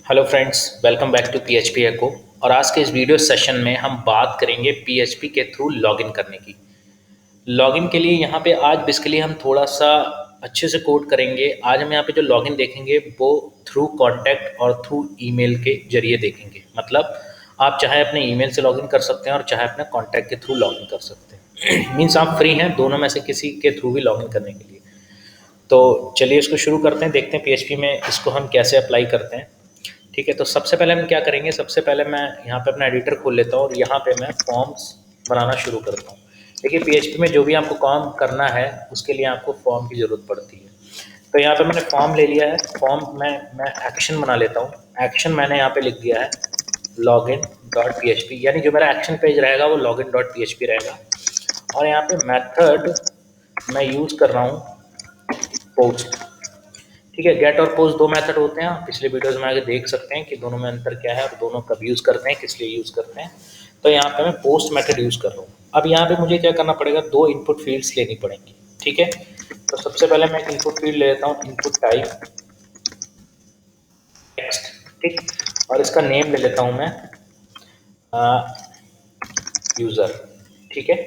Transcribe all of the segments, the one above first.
Hello friends, welcome back to PHP echo. और आज के इस वीडियो सेशन में हम बात करेंगे पीएचपी के थ्रू लॉगिन करने की। लॉगिन के लिए यहाँ पे आज बेसिकली हम थोड़ा सा अच्छे से कोड करेंगे। आज हम यहाँ पे जो लॉगिन देखेंगे वो थ्रू कॉन्टैक्ट और थ्रू ईमेल के जरिए देखेंगे। मतलब आप चाहे अपने ईमेल से लॉगिन कर सकते हैं और चाहे अपने कॉन्टैक्ट के थ्रू लॉगिन कर सकते हैं। मीन्स आप फ्री हैं दोनों में से किसी के थ्रू भी लॉगिन करने के लिए। तो चलिए इसको शुरू करते हैं, देखते हैं पीएचपी में इसको हम कैसे अप्लाई करते हैं। ठीक है, तो सबसे पहले हम क्या करेंगे, सबसे पहले मैं यहाँ पे अपना एडिटर खोल लेता हूँ और यहाँ पे मैं फॉर्म्स बनाना शुरू करता हूँ। देखिए पीएचपी में जो भी आपको काम करना है उसके लिए आपको फॉर्म की ज़रूरत पड़ती है। तो यहाँ पे मैंने फॉर्म ले लिया है। फॉर्म में मैं एक्शन बना लेता हूँ। एक्शन मैंने यहाँ पे लिख दिया है login dot P H P, यानी जो मेरा एक्शन पेज रहेगा वो login dot P H P रहेगा। और यहाँ पे मेथड मैं यूज़ कर रहा हूँ पोस्ट। ठीक है, गेट और पोस्ट दो मेथड होते हैं। आप पिछले वीडियोस में आगे देख सकते हैं कि दोनों में अंतर क्या है और दोनों कब यूज़ करते हैं, किस लिए यूज़ करते हैं। तो यहाँ पे मैं पोस्ट मेथड यूज़ कर रहा हूँ। अब यहाँ पे मुझे क्या करना पड़ेगा, दो इनपुट फील्ड्स लेनी पड़ेंगी। ठीक है, तो सबसे पहले मैं एक इनपुट फील्ड ले लेता हूँ, इनपुट टाइप टेक्स्ट। ठीक, और इसका नेम ले लेता हूँ मैं यूज़र। ठीक है,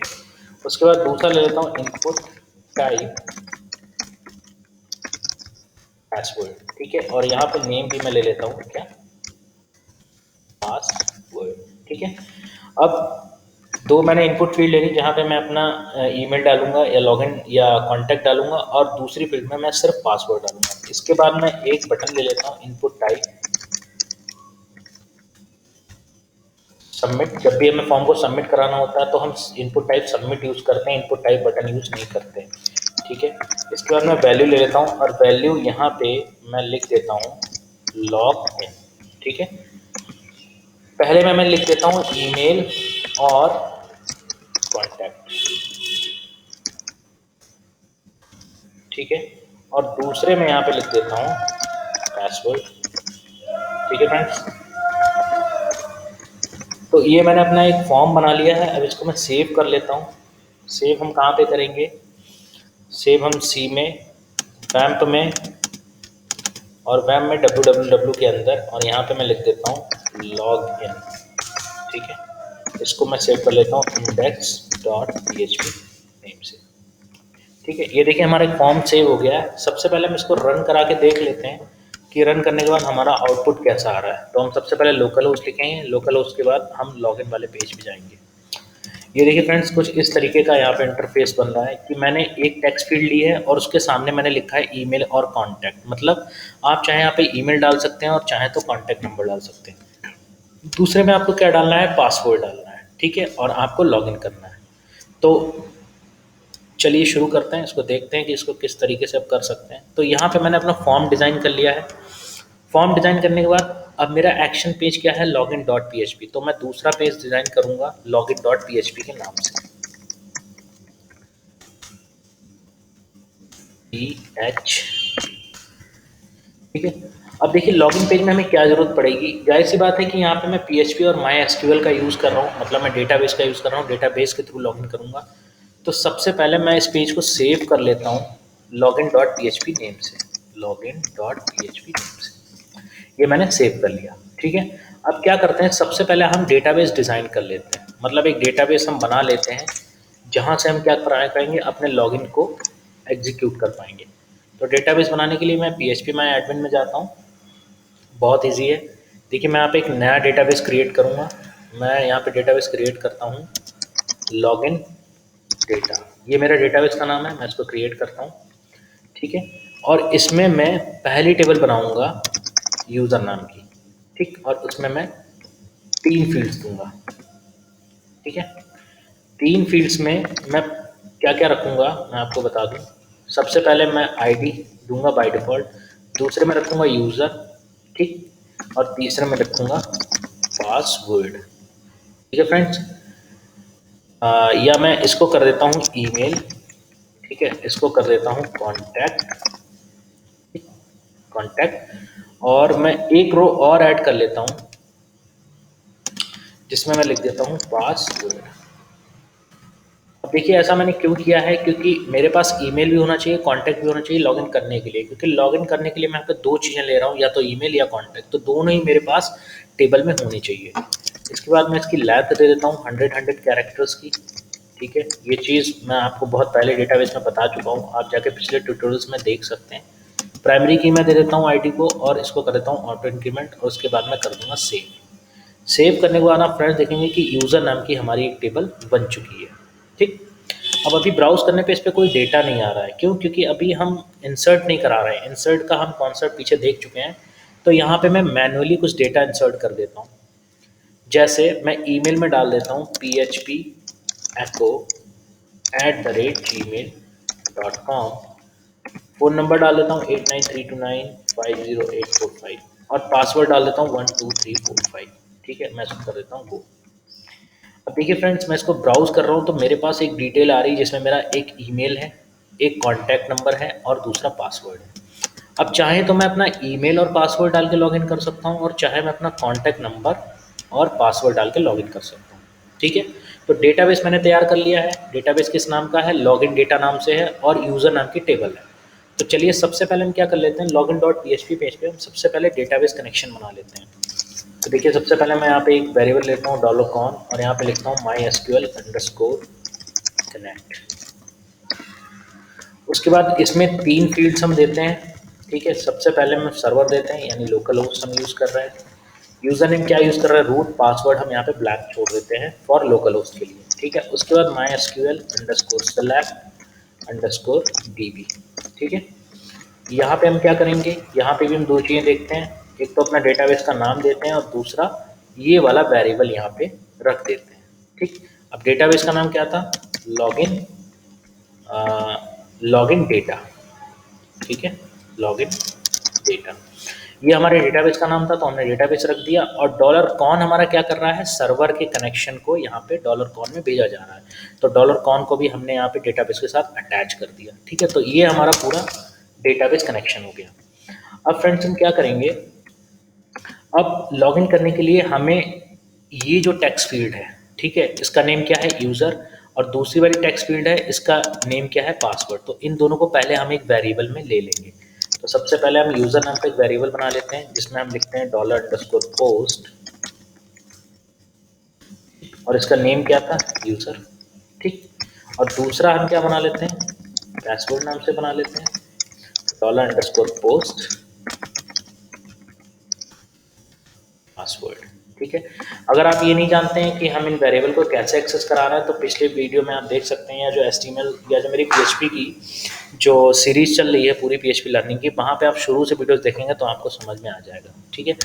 उसके बाद दूसरा ले लेता हूँ इनपुट टाइप पासवर्ड। ठीक है, और यहाँ पे नेम भी मैं ले लेता हूँ क्या, पासवर्ड। ठीक है, अब दो मैंने इनपुट फील्ड ले ली जहाँ पे मैं अपना ईमेल डालूंगा या लॉगिन या कॉन्टैक्ट डालूंगा और दूसरी फील्ड में मैं सिर्फ पासवर्ड डालूंगा। इसके बाद मैं एक बटन ले लेता हूँ इनपुट टाइप सबमिट। जब भी हमें फॉर्म को सबमिट कराना होता है तो हम इनपुट टाइप सबमिट यूज़ करते हैं, इनपुट टाइप बटन यूज़ नहीं करते। ठीक है, इसके बाद मैं वैल्यू ले लेता हूँ और वैल्यू यहाँ पे मैं लिख देता हूँ लॉग इन। ठीक है, पहले मैं लिख देता हूँ ईमेल और कॉन्टैक्ट। ठीक है, और दूसरे में यहाँ पे लिख देता हूँ पासवर्ड। ठीक है फ्रेंड्स, तो ये मैंने अपना एक फॉर्म बना लिया है। अब इसको मैं सेव कर लेता हूँ। सेव हम कहाँ पे करेंगे, सेव हम सी में, वैम्प में, और वैम्प में www के अंदर, और यहाँ पे मैं लिख देता हूँ लॉग इन। ठीक है, इसको मैं सेव कर लेता हूँ index dot P H P name से। ठीक है, ये देखिए हमारा एक फॉर्म सेव हो गया है। सबसे पहले हम इसको रन करा के देख लेते हैं कि रन करने के बाद हमारा आउटपुट कैसा आ रहा है। तो हम सबसे पहले लोकल होस्ट लिखेंगे, लोकल होस्ट के बाद हम लॉगिन वाले पेज पे जाएंगे। ये देखिए फ्रेंड्स, कुछ इस तरीके का यहाँ पे इंटरफेस बन रहा है कि मैंने एक टेक्स्ट फील्ड ली है और उसके सामने मैंने लिखा है ईमेल और कॉन्टैक्ट। मतलब आप चाहे यहाँ पे ईमेल डाल सकते हैं और चाहे तो कॉन्टैक्ट नंबर डाल सकते हैं। दूसरे में आपको क्या डालना है, पासवर्ड डालना है। ठीक है, और आपको लॉगिन करना है। तो चलिए शुरू करते हैं, इसको देखते हैं कि इसको किस तरीके से आप कर सकते हैं। तो यहाँ पे मैंने अपना फॉर्म डिज़ाइन कर लिया है। फॉर्म डिज़ाइन करने के बाद अब मेरा एक्शन पेज क्या है, login dot P H P. तो मैं दूसरा पेज डिज़ाइन करूँगा login dot P H P के नाम से, पी एच। ठीक है, अब देखिए लॉगिन पेज में हमें क्या ज़रूरत पड़ेगी। जाहिर सी बात है कि यहाँ पे मैं पी एच पी और माई एस क्यू एल का यूज़ कर रहा हूँ, मतलब मैं डेटाबेस का यूज़ कर रहा हूँ, डेटाबेस के थ्रू लॉगिन करूँगा। तो सबसे पहले मैं इस पेज को सेव कर लेता हूँ login dot P H P name से, login dot P H P name से। ये मैंने सेव कर लिया। ठीक है, अब क्या करते हैं, सबसे पहले हम डेटाबेस डिज़ाइन कर लेते हैं। मतलब एक डेटाबेस हम बना लेते हैं जहाँ से हम क्या कराएंगे, अपने लॉगिन को एग्जीक्यूट कर पाएंगे। तो डेटाबेस बनाने के लिए मैं पी एच पी माई एडमिन में जाता हूँ। बहुत ईजी है। देखिए मैं यहाँ पे एक नया डेटाबेस क्रिएट करूँगा। मैं यहाँ पे डेटाबेस क्रिएट करता हूँ लॉगिन डेटा। ये मेरा डेटाबेस का नाम है, मैं इसको क्रिएट करता हूँ। ठीक है, और इसमें मैं पहली टेबल बनाऊँगा यूज़र नाम की। ठीक, और उसमें मैं 3 फील्ड्स दूंगा। ठीक है, 3 फील्ड्स में मैं क्या क्या रखूँगा मैं आपको बता दूँ। सबसे पहले मैं आईडी दूंगा बाय डिफ़ॉल्ट, दूसरे में रखूँगा यूज़र। ठीक, और तीसरे में रखूँगा पासवर्ड। ठीक है फ्रेंड्स, या मैं इसको कर देता हूँ ईमेल। ठीक है, इसको कर देता हूँ कॉन्टैक्ट। कॉन्टैक्ट, और मैं एक रो और ऐड कर लेता हूँ जिसमें मैं लिख देता हूँ पासवर्ड। अब देखिए ऐसा मैंने क्यों किया है, क्योंकि मेरे पास ईमेल भी होना चाहिए, कॉन्टैक्ट भी होना चाहिए लॉगिन करने के लिए, क्योंकि लॉगिन करने के लिए मैं यहाँ पे दो चीज़ें ले रहा हूँ, या तो ईमेल या कॉन्टैक्ट, तो दोनों ही मेरे पास टेबल में होनी चाहिए। इसके बाद मैं इसकी लेंथ दे देता हूँ 100 कैरेक्टर्स की। ठीक है, ये चीज़ मैं आपको बहुत पहले डेटाबेस में बता चुका हूँ, आप जाके पिछले ट्यूटोरियल्स में देख सकते हैं। प्राइमरी की मैं दे देता हूँ आईडी को, और इसको कर देता हूँ ऑटो इंक्रीमेंट, और उसके बाद मैं कर दूंगा सेव। सेव करने के बाद आप फ्रेंड्स देखेंगे कि यूज़र नाम की हमारी एक टेबल बन चुकी है। ठीक, अब अभी ब्राउज़ करने पे इस पे कोई डेटा नहीं आ रहा है, क्यों? क्योंकि अभी हम इंसर्ट नहीं करा रहे हैं, इंसर्ट का हम कॉन्सेप्ट पीछे देख चुके हैं। तो यहाँ पे मैं मैनुअली कुछ डेटा इंसर्ट कर देता हूँ। जैसे मैं ईमेल में डाल देता हूँ php@gmail.com, फ़ोन नंबर डाल देता हूँ 8932950845, और पासवर्ड डाल देता हूँ 12345। ठीक है, मैं इसको कर देता हूँ गो। अब देखिए फ्रेंड्स, मैं इसको ब्राउज़ कर रहा हूँ तो मेरे पास एक डिटेल आ रही है, जिसमें मेरा एक ईमेल है, एक कॉन्टैक्ट नंबर है, और दूसरा पासवर्ड है। अब चाहे तो मैं अपना ईमेल और पासवर्ड डाल के लॉगिन कर सकता हूँ, और चाहे मैं अपना कॉन्टैक्ट नंबर और पासवर्ड डाल के लॉगिन कर सकता हूँ। ठीक है, तो डेटाबेस मैंने तैयार कर लिया है। डेटाबेस किस नाम का है? लॉगिन डेटा नाम से है, और यूज़र नाम की टेबल है। तो चलिए सबसे पहले हम क्या कर लेते हैं, लॉगिन डॉट php पेज पे हम सबसे पहले डेटाबेस कनेक्शन बना लेते हैं। तो देखिए सबसे पहले मैं यहाँ पे एक वेरिएबल लेता हूँ $con, और यहाँ पे लिखता हूँ mysql_connect। उसके बाद इसमें 3 फील्ड्स हम देते हैं। ठीक है, सबसे पहले हम सर्वर देते हैं, यानी लोकल होस्ट हम यूज़ कर रहे हैं। यूज़र नेम क्या यूज़ कर रहे हैं? रूट। पासवर्ड हम यहाँ पे ब्लैंक छोड़ देते हैं फॉर लोकल होस्ट के लिए। ठीक है, उसके बाद mysql_select_db। ठीक है, यहाँ पे हम क्या करेंगे, यहाँ पे भी हम दो चीज़ें देखते हैं, एक तो अपना डेटाबेस का नाम देते हैं, और दूसरा ये वाला वेरिएबल यहाँ पे रख देते हैं। ठीक, अब डेटाबेस का नाम क्या था? Login login data. ठीक है, लॉगिन डेटा, ये हमारे डेटाबेस का नाम था, तो हमने डेटाबेस रख दिया। और $कॉन हमारा क्या कर रहा है? सर्वर के कनेक्शन को यहाँ पे $कॉन में भेजा जा रहा है, तो $कॉन को भी हमने यहाँ पे डेटाबेस के साथ अटैच कर दिया। ठीक है, तो ये हमारा पूरा डेटाबेस कनेक्शन हो गया। अब फ्रेंड्स हम क्या करेंगे, अब लॉगिन करने के लिए हमें ये जो टेक्स्ट फील्ड है, ठीक है, इसका नेम क्या है? यूज़र, और दूसरी वाली टेक्स्ट फील्ड है, इसका नेम क्या है? पासवर्ड। तो इन दोनों को पहले हम एक वेरिएबल में ले लेंगे। तो सबसे पहले हम यूज़र नाम का एक वेरिएबल बना लेते हैं, जिसमें हम लिखते हैं $_post, और इसका नेम क्या था? यूज़र। ठीक, और दूसरा हम क्या बना लेते हैं? पासवर्ड नाम से बना लेते हैं, $_post पासवर्ड। ठीक है, अगर आप ये नहीं जानते हैं कि हम इन वेरिएबल को कैसे एक्सेस करा रहे हैं, तो पिछले वीडियो में आप देख सकते हैं, या जो HTML या जो मेरी PHP की जो सीरीज़ चल रही है पूरी PHP लर्निंग की, वहाँ पे आप शुरू से वीडियोस देखेंगे तो आपको समझ में आ जाएगा। ठीक है,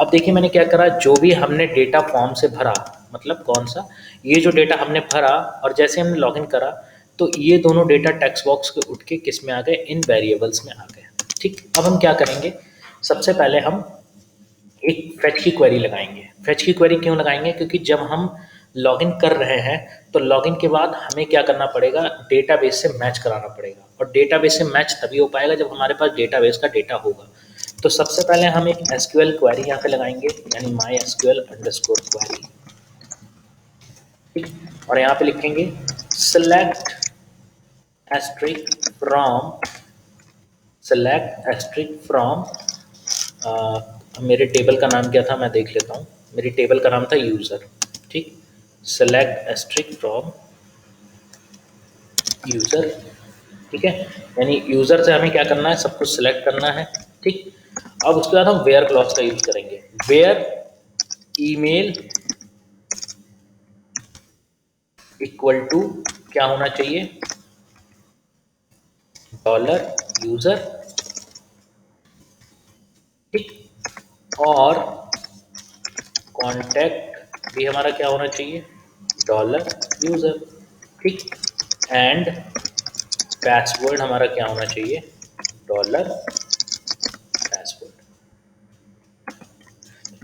अब देखिए मैंने क्या करा, जो भी हमने डेटा फॉर्म से भरा, मतलब कौन सा, ये जो डेटा हमने भरा, और जैसे हमने लॉगिन करा, तो ये दोनों डेटा टेक्स्ट बॉक्स के उठ के किस में आ गए? इन वेरिएबल्स में आ गए। ठीक, अब हम क्या करेंगे, सबसे पहले हम एक फेच की क्वेरी लगाएंगे। फेच की क्वेरी क्यों लगाएंगे? क्योंकि जब हम लॉगिन कर रहे हैं, तो लॉगिन के बाद हमें क्या करना पड़ेगा? डेटाबेस से मैच कराना पड़ेगा, और डेटाबेस से मैच तभी हो पाएगा जब हमारे पास डेटाबेस का डेटा होगा। तो सबसे पहले हम एक SQL क्वेरी यहाँ पे लगाएंगे, यानी mysql_query। ठीक, और यहाँ पे लिखेंगे select*from मेरे टेबल का नाम क्या था मैं देख लेता हूँ। मेरी टेबल का नाम था यूज़र। ठीक, select*from यूज़र। ठीक है, यानी यूज़र से हमें क्या करना है? सब कुछ सिलेक्ट करना है। ठीक, अब उसके बाद हम वेयर क्लॉज का यूज़ करेंगे। वेयर ईमेल इक्वल टू क्या होना चाहिए? $यूज़र। ठीक, और कॉन्टैक्ट भी हमारा क्या होना चाहिए? $यूज़र। ठीक, एंड पासवर्ड हमारा क्या होना चाहिए? $पासवर्ड।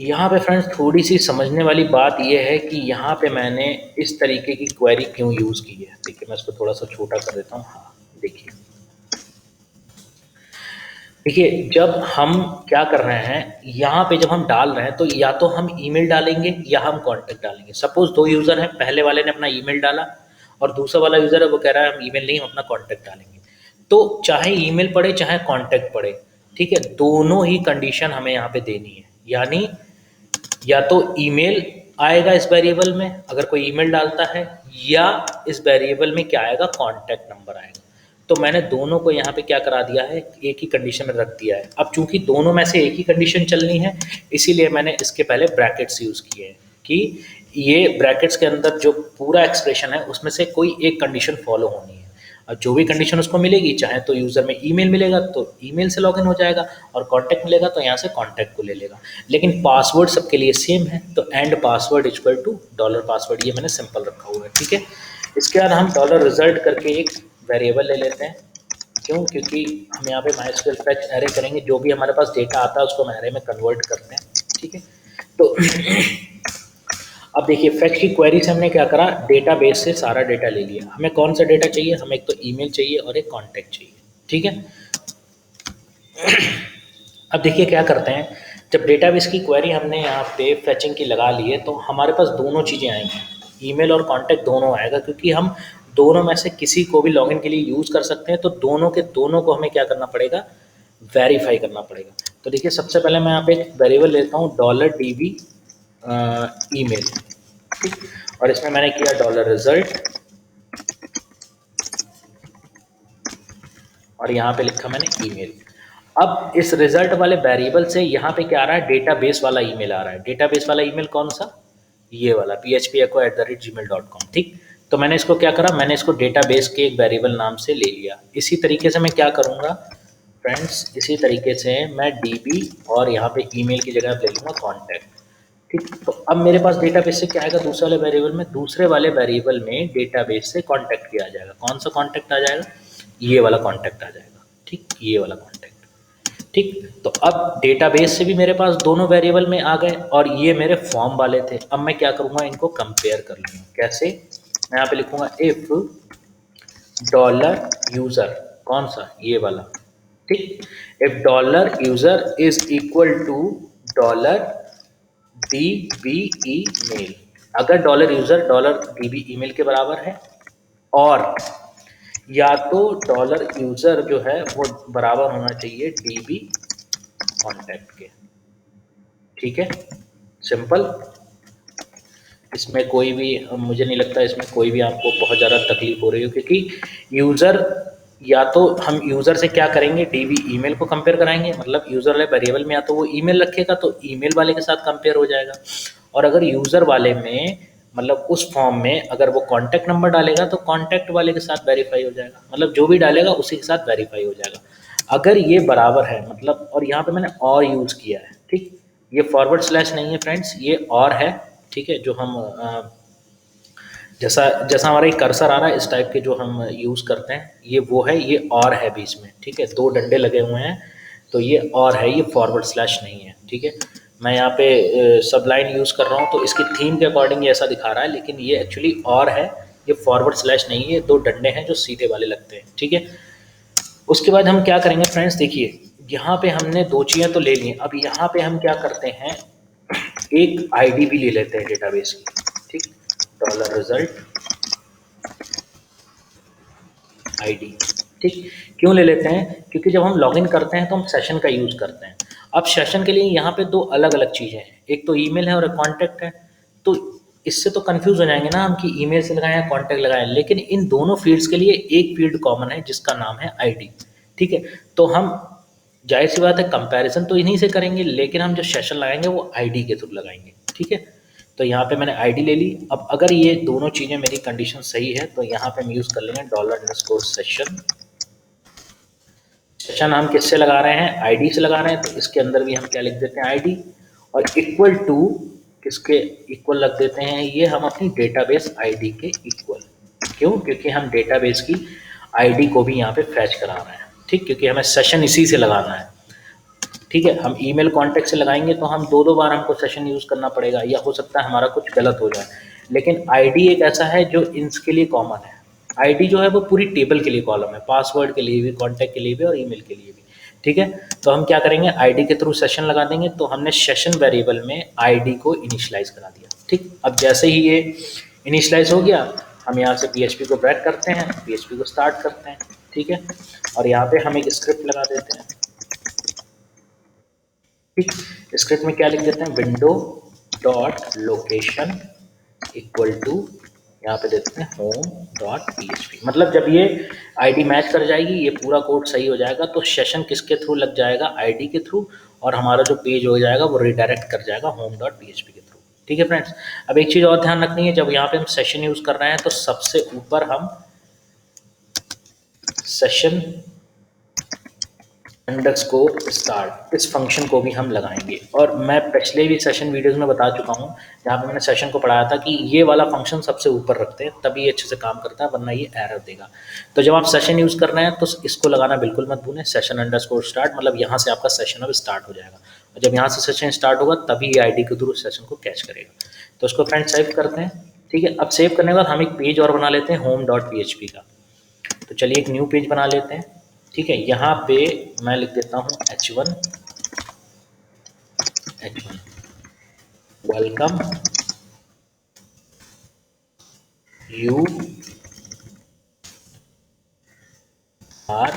यहाँ पे फ्रेंड्स थोड़ी सी समझने वाली बात यह है कि यहाँ पे मैंने इस तरीके की क्वेरी क्यों यूज़ की है। देखिए मैं इसको थोड़ा सा छोटा कर देता हूँ। हाँ देखिए, देखिए जब हम क्या कर रहे हैं, यहाँ पे जब हम डाल रहे हैं, तो या तो हम ईमेल डालेंगे या हम कॉन्टैक्ट डालेंगे। सपोज दो यूज़र हैं, पहले वाले ने अपना ईमेल डाला और दूसरा वाला यूज़र है वो कह रहा है हम ईमेल नहीं, हम अपना कॉन्टैक्ट डालेंगे। तो चाहे ईमेल पढ़े चाहे कॉन्टैक्ट पढ़े, ठीक है, दोनों ही कंडीशन हमें यहाँ पे देनी है। यानी या तो ईमेल आएगा इस वेरिएबल में अगर कोई ईमेल डालता है, या इस वेरिएबल में क्या आएगा, कॉन्टैक्ट नंबर आएगा। तो मैंने दोनों को यहाँ पे क्या करा दिया है, एक ही कंडीशन में रख दिया है। अब चूंकि दोनों में से एक ही कंडीशन चलनी है, इसीलिए मैंने इसके पहले ब्रैकेट्स यूज़ किए हैं कि ये ब्रैकेट्स के अंदर जो पूरा एक्सप्रेशन है उसमें से कोई एक कंडीशन फॉलो होनी है। और जो भी कंडीशन उसको मिलेगी, चाहे तो यूज़र में ईमेल मिलेगा तो ईमेल से लॉगिन हो जाएगा, और कॉन्टैक्ट मिलेगा तो यहाँ से कॉन्टैक्ट को ले लेगा। लेकिन पासवर्ड सबके लिए सेम है, तो and password equal to dollar password, ये मैंने सिंपल रखा हुआ है, ठीक है। इसके बाद हम डॉलर रिजल्ट करके एक वेरिएबल ले लेते हैं। क्यों? क्योंकि हम यहाँ पे माइस्क्वेल फेच एरे करेंगे, जो भी हमारे पास डेटा आता है उसको हम एरे में कन्वर्ट करते हैं, ठीक है। तो अब देखिए फेच की क्वेरी से हमने क्या करा, डेटाबेस से सारा डेटा ले लिया। हमें कौन सा डेटा चाहिए, हमें एक तो ईमेल चाहिए और एक कॉन्टैक्ट चाहिए, ठीक है। अब देखिए क्या करते हैं, जब डेटाबेस की क्वेरी हमने यहाँ पे फेचिंग की लगा ली है तो हमारे पास दोनों चीज़ें आएंगी, ईमेल और कॉन्टैक्ट दोनों आएगा, क्योंकि हम दोनों में से किसी को भी लॉगिन के लिए यूज़ कर सकते हैं। तो दोनों के दोनों को हमें क्या करना पड़ेगा, वेरीफाई करना पड़ेगा। तो देखिए सबसे पहले मैं यहाँ पे एक वेरिएबल लेता हूँ $DB ईमेल, ठीक, और इसमें मैंने किया डॉलर रिजल्ट, और यहाँ पे लिखा मैंने ईमेल। अब इस रिजल्ट वाले वेरिएबल से यहाँ पे क्या आ रहा है, डेटाबेस वाला ईमेल आ रहा है। डेटाबेस वाला ईमेल कौन सा, ये वाला phpecho@gmail.com, ठीक। तो मैंने इसको क्या करा, मैंने इसको डेटाबेस के एक वेरिएबल नाम से ले लिया। इसी तरीके से मैं क्या करूँगा फ्रेंड्स, इसी तरीके से मैं DB और यहाँ पे ईमेल की जगह ले लूँगा कॉन्टैक्ट, ठीक। तो अब मेरे पास डेटाबेस से क्या आएगा, दूसरे वाले वेरिएबल में, दूसरे वाले वेरिएबल में डेटाबेस से कॉन्टैक्ट किया जाएगा। कौन सा कॉन्टैक्ट आ जाएगा, ये वाला कॉन्टैक्ट आ जाएगा, ठीक, ये वाला कॉन्टैक्ट, ठीक। तो अब डेटाबेस से भी मेरे पास दोनों वेरिएबल में आ गए, और ये मेरे फॉर्म वाले थे। अब मैं क्या करूँगा, इनको कंपेयर कर लूँगा। कैसे, मैं यहाँ पे लिखूँगा इफ़ डॉलर यूज़र, कौन सा, ये वाला, ठीक, if dollar user is equal to dollar DB email. अगर dollar user dollar DB email के बराबर है, और या तो डॉलर यूज़र जो है वो बराबर होना चाहिए DB कॉन्टैक्ट के, ठीक है, सिंपल। इसमें कोई भी, मुझे नहीं लगता इसमें कोई भी आपको बहुत ज़्यादा तकलीफ हो रही हो, क्योंकि यूज़र, या तो हम यूज़र से क्या करेंगे, DB ईमेल को कंपेयर कराएंगे, मतलब यूज़र वाले वेरिएबल में या तो वो ईमेल रखेगा तो ईमेल वाले के साथ कंपेयर हो जाएगा, और अगर यूज़र वाले में मतलब उस फॉर्म में अगर वो कॉन्टैक्ट नंबर डालेगा तो कॉन्टैक्ट वाले के साथ वेरीफाई हो जाएगा, मतलब जो भी डालेगा उसी के साथ वेरीफाई हो जाएगा। अगर ये बराबर है मतलब, और यहाँ पे मैंने और यूज़ किया है, ठीक, ये फॉरवर्ड स्लैश नहीं है फ्रेंड्स, ये और है, ठीक है, जो हम जैसा जैसा हमारा एक कर्सर आ रहा है इस टाइप के जो हम यूज़ करते हैं, ये वो है, ये और है बीच में, ठीक है, दो डंडे लगे हुए हैं, तो ये और है, ये फॉरवर्ड स्लैश नहीं है, ठीक है। मैं यहाँ पे सबलाइन यूज़ कर रहा हूँ तो इसकी थीम के अकॉर्डिंग ये ऐसा दिखा रहा है, लेकिन ये एक्चुअली और है, ये फॉरवर्ड स्लैश नहीं है, दो डंडे हैं जो सीधे वाले लगते हैं, ठीक है। उसके बाद हम क्या करेंगे फ्रेंड्स, देखिए यहाँ पे हमने दो चीज़ें तो ले ली, अब यहाँ पे हम क्या करते हैं, एक आईडी भी ले लेते हैं डेटाबेस की, ठीक, डॉलर रिजल्ट आईडी, ठीक। क्यों ले लेते हैं, क्योंकि जब हम लॉगिन करते हैं तो हम सेशन का यूज़ करते हैं। अब सेशन के लिए यहाँ पे दो अलग अलग चीज़ें हैं, एक तो ईमेल है और एक कॉन्टैक्ट है, तो इससे तो कंफ्यूज हो जाएंगे ना हम कि ईमेल से लगाएं या कॉन्टैक्ट लगाएं, लेकिन इन दोनों फील्ड्स के लिए एक फील्ड कॉमन है जिसका नाम है आईडी, ठीक है। तो हम जाहिर सी बात है कंपैरिजन तो इन्हीं से करेंगे, लेकिन हम जो सेशन लगाएंगे वो आईडी के थ्रू लगाएंगे, ठीक है। तो यहाँ पे मैंने आईडी ले ली। अब अगर ये दोनों चीज़ें मेरी कंडीशन सही है तो यहाँ पे हम यूज़ कर लेंगे $_सेशन। सेशन हम किससे लगा रहे हैं, आईडी से लगा रहे हैं, तो इसके अंदर भी हम क्या लिख देते हैं, आईडी, और इक्वल टू किसके इक्वल रख देते हैं, ये हम अपनी डेटाबेस आईडी के इक्वल। क्यों, क्योंकि हम डेटाबेस की आईडी को भी यहाँ पे फैच करा रहे हैं, ठीक, क्योंकि हमें सेशन इसी से लगाना है, ठीक है। हम ईमेल कॉन्टैक्ट से लगाएंगे तो हम दो बार हमको सेशन यूज़ करना पड़ेगा, या हो सकता है हमारा कुछ गलत हो जाए, लेकिन आईडी एक ऐसा है जो इनके लिए कॉमन है। आईडी जो है वो पूरी टेबल के लिए कॉलम है, पासवर्ड के लिए भी, कॉन्टैक्ट के लिए भी और ईमेल के लिए भी, ठीक है। तो हम क्या करेंगे, आईडी के थ्रू सेशन लगा देंगे, तो हमने सेशन वेरिएबल में आईडी को इनिशियलाइज करा दिया, ठीक। अब जैसे ही ये इनिशियलाइज हो गया, हम यहाँ से PHP को ब्रेक करते हैं, PHP को स्टार्ट करते हैं, ठीक है। और यहाँ पे हम एक स्क्रिप्ट लगा देते हैं, ठीक। स्क्रिप्ट में क्या लिख देते हैं, window dot location equal to, यहाँ पे देते हैं होम डॉट PHP। मतलब जब ये आईडी मैच कर जाएगी, ये पूरा कोड सही हो जाएगा, तो सेशन किसके थ्रू लग जाएगा, आईडी के थ्रू, और हमारा जो पेज हो जाएगा वो रिडायरेक्ट कर जाएगा होम डॉट PHP के थ्रू, ठीक है फ्रेंड्स। अब एक चीज़ और ध्यान रखनी है, जब यहाँ पे हम सेशन यूज़ कर रहे हैं तो सबसे ऊपर हम सेशन अंडरस्कोर स्टार्ट इस फंक्शन को भी हम लगाएंगे। और मैं पिछले भी सेशन वीडियोस में बता चुका हूँ, जहाँ पे मैंने सेशन को पढ़ाया था कि ये वाला फंक्शन सबसे ऊपर रखते हैं तभी ये अच्छे से काम करता है, वरना ये एरर देगा। तो जब आप सेशन यूज़ कर रहे हैं तो इसको लगाना बिल्कुल मत भूलें, सेशन अंडरस्कोर स्टार्ट, मतलब यहाँ से आपका सेशन अब स्टार्ट हो जाएगा, और जब यहाँ से सेशन स्टार्ट होगा तभी ये ID के थ्रू सेशन को कैच करेगा। तो उसको फ्रेंड सेव करते हैं, ठीक है। अब सेव करने के बाद हम एक पेज और बना लेते हैं होम डॉट PHP का। तो चलिए एक न्यू पेज बना लेते हैं, ठीक है। यहाँ पे मैं लिख देता हूँ H1 welcome you are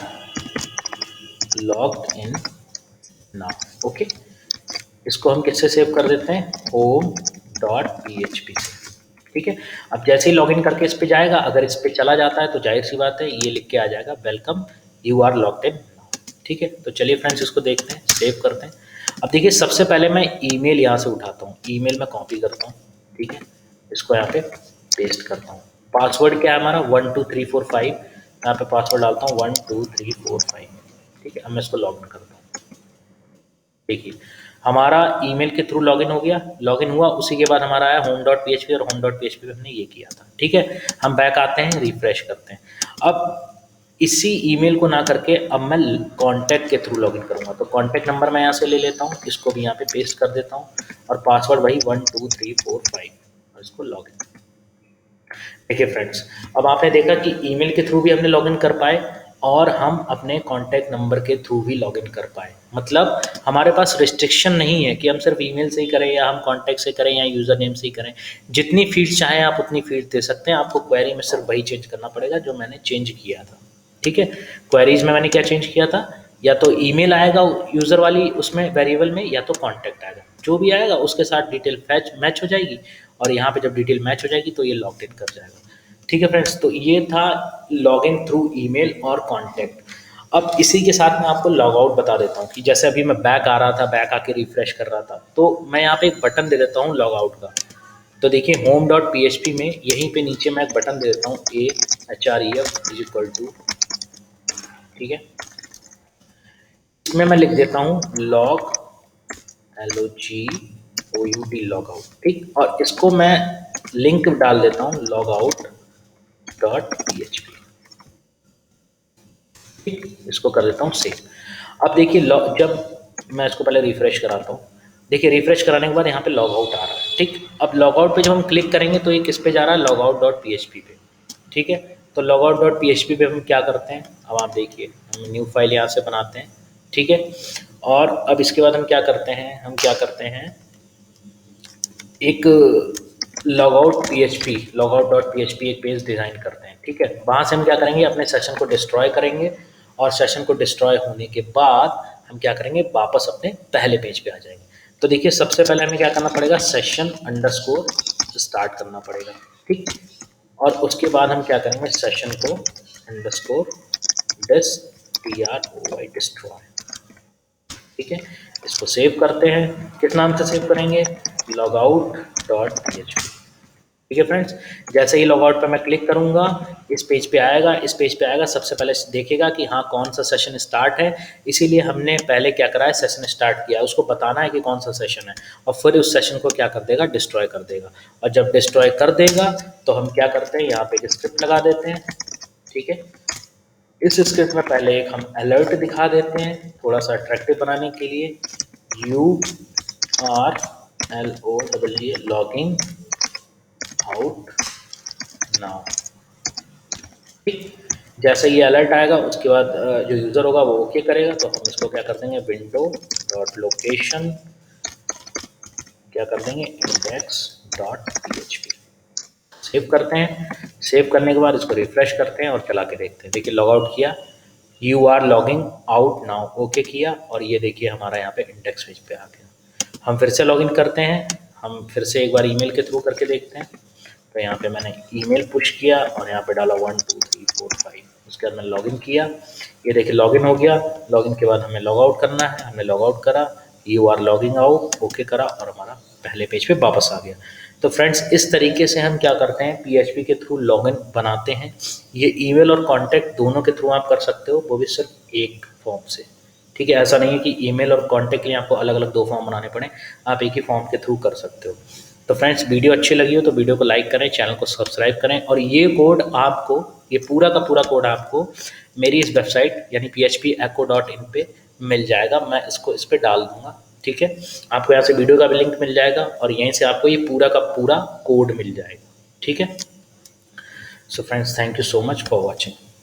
logged in now, okay. इसको हम किससे सेव कर देते हैं, होम डॉट PHP से, ठीक है। अब जैसे ही लॉगिन करके इस पे जाएगा, अगर इस पे चला जाता है तो जाहिर सी बात है ये लिख के आ जाएगा welcome you are logged in, ठीक है। तो चलिए फ्रेंड्स इसको देखते हैं, सेव करते हैं। अब देखिए सबसे पहले मैं ईमेल यहाँ से उठाता हूँ, ईमेल में कॉपी करता हूँ, ठीक है। इसको यहाँ पे पेस्ट करता हूँ। पासवर्ड क्या है हमारा 1 2 3 4 5, यहाँ पे पासवर्ड डालता हूँ 1 2 3 4 5, ठीक है। अब मैं इसको लॉगिन करता हूँ। देखिए हमारा ईमेल के थ्रू लॉगिन हो गया, लॉगिन हुआ, उसी के बाद हमारा आया होम डॉट PHP, और होम डॉट PHP पे हमने ये किया था, ठीक है। हम बैक आते हैं, रिफ्रेश करते हैं। अब इसी ईमेल को ना करके अब मैं कॉन्टैक्ट के थ्रू लॉगिन करूंगा, तो कॉन्टैक्ट नंबर मैं यहाँ से ले लेता हूँ, इसको भी यहाँ पे पेस्ट कर देता हूँ, और पासवर्ड वही 1 2 3 4 5, और इसको लॉगिन। देखिए फ्रेंड्स, अब आपने देखा कि ईमेल के थ्रू भी हमने लॉगिन कर पाए, और हम अपने कॉन्टैक्ट नंबर के थ्रू भी लॉगिन कर पाए। मतलब हमारे पास रिस्ट्रिक्शन नहीं है कि हम सिर्फ ईमेल से ही करें, या हम कॉन्टैक्ट से करें, या यूज़र नेम से ही करें। जितनी फील्ड चाहें आप उतनी फील्ड दे सकते हैं, आपको क्वेरी में सिर्फ वही चेंज करना पड़ेगा जो मैंने चेंज किया था, ठीक है। क्वेरीज में मैंने क्या चेंज किया था, या तो ईमेल आएगा यूज़र वाली उसमें वेरिएबल में, या तो कॉन्टैक्ट आएगा, जो भी आएगा उसके साथ डिटेल मैच हो जाएगी, और यहाँ पे जब डिटेल मैच हो जाएगी तो ये लॉग इन कर जाएगा, ठीक है फ्रेंड्स। तो ये था लॉगिन थ्रू ईमेल और कॉन्टैक्ट। अब इसी के साथ मैं आपको लॉग आउट बता देता हूँ कि जैसे अभी मैं बैक आ रहा था, बैक आके रिफ्रेश कर रहा था, तो मैं यहाँ पे एक बटन दे देता हूँ लॉग आउट का। तो देखिए होम डॉट PHP में यहीं पे नीचे मैं एक बटन दे देता हूँ AHREF इज इक्वल टू, ठीक है। इसमें मैं लिख देता हूँ लॉग LOGOUT लॉग आउट, ठीक। और इसको मैं लिंक डाल देता हूँ लॉग आउट डॉट PHP, ठीक। इसको कर देता हूँ सेव। अब देखिए जब मैं इसको पहले रिफ्रेश कराता हूँ, देखिए रिफ्रेश कराने के बाद यहाँ पे लॉग आउट आ रहा है, ठीक। अब लॉग आउट पे जब हम क्लिक करेंगे तो ये किस पे जा रहा है, लॉग आउट डॉट PHP पे, ठीक है। तो लॉग आउट डॉट PHP पे हम क्या करते हैं, अब आप देखिए हम न्यू फाइल यहाँ से बनाते हैं, ठीक है। और अब इसके बाद हम क्या करते हैं, एक लॉग आउट डॉट PHP एक पेज डिज़ाइन करते हैं, ठीक है। वहाँ से हम क्या करेंगे, अपने सेशन को डिस्ट्रॉय करेंगे, और सेशन को डिस्ट्रॉय होने के बाद हम क्या करेंगे, वापस अपने पहले पेज पे आ जाएंगे। तो देखिए सबसे पहले हमें क्या करना पड़ेगा, सेशन अंडरस्कोर स्टार्ट करना पड़ेगा, ठीक। और उसके बाद हम क्या करेंगे, सेशन को अंडरस्कोर डिस्ट्रॉय, ठीक है। इसको सेव करते हैं, किस नाम से सेव करेंगे, लॉगआउट डॉट PHP, ठीक है फ्रेंड्स। जैसे ही लॉगआउट पे मैं क्लिक करूंगा, इस पेज पे आएगा, सबसे पहले देखेगा कि हाँ कौन सा सेशन स्टार्ट है, इसीलिए हमने पहले क्या करा है, सेशन स्टार्ट किया, उसको बताना है कि कौन सा सेशन है, और फिर उस सेशन को क्या कर देगा, डिस्ट्रॉय कर देगा। और जब डिस्ट्रॉय कर देगा तो हम क्या करते हैं, यहाँ पे एक स्क्रिप्ट लगा देते हैं, ठीक है। इस स्क्रिप्ट में पहले एक हम अलर्ट दिखा देते हैं, थोड़ा सा अट्रैक्टिव बनाने के लिए, URLOWA लॉगिंग आउट नाउ, ठीक। जैसे ये अलर्ट आएगा उसके बाद जो यूज़र होगा वो ओके करेगा, तो हम इसको क्या कर देंगे, विंडो डॉट लोकेशन क्या कर देंगे, index.php, सेव करते हैं। सेव करने के बाद इसको रिफ्रेश करते हैं और चला के देखते हैं। देखिए लॉग आउट किया, you are logging out now, okay किया, और ये देखिए हमारा यहाँ पे इंडेक्स पेज पे आ गया। हम फिर से लॉगिन करते हैं, हम फिर से एक बार ईमेल के थ्रू करके देखते हैं। तो यहाँ पे मैंने ईमेल पुश किया और यहाँ पे डाला 1 2 3 4 5, उसके बाद मैंने लॉगिन किया, ये देखिए लॉगिन हो गया। लॉगिन के बाद हमें लॉग आउट करना है, हमने लॉग आउट करा, you are logging out, okay करा और हमारा पहले पेज पे वापस आ गया। तो फ्रेंड्स इस तरीके से हम क्या करते हैं, पीएचपी के थ्रू लॉगिन बनाते हैं। ये ईमेल और कॉन्टैक्ट दोनों के थ्रू आप कर सकते हो, वो भी सिर्फ एक फॉर्म से। ठीक है, ऐसा नहीं है कि ईमेल और कॉन्टैक्ट के लिए आपको अलग अलग 2 फॉर्म बनाने पड़े, आप एक ही फॉर्म के थ्रू कर सकते हो। तो फ्रेंड्स वीडियो अच्छी लगी हो तो वीडियो को लाइक करें, चैनल को सब्सक्राइब करें, और ये कोड आपको, ये पूरा का पूरा कोड आपको मेरी इस वेबसाइट यानी phpecho.in पे मिल जाएगा। मैं इसको इस पर डाल दूंगा। ठीक है, आपको यहाँ से वीडियो का भी लिंक मिल जाएगा और यहीं से आपको ये पूरा का पूरा कोड मिल जाएगा। ठीक है, so friends thank you so much for watching.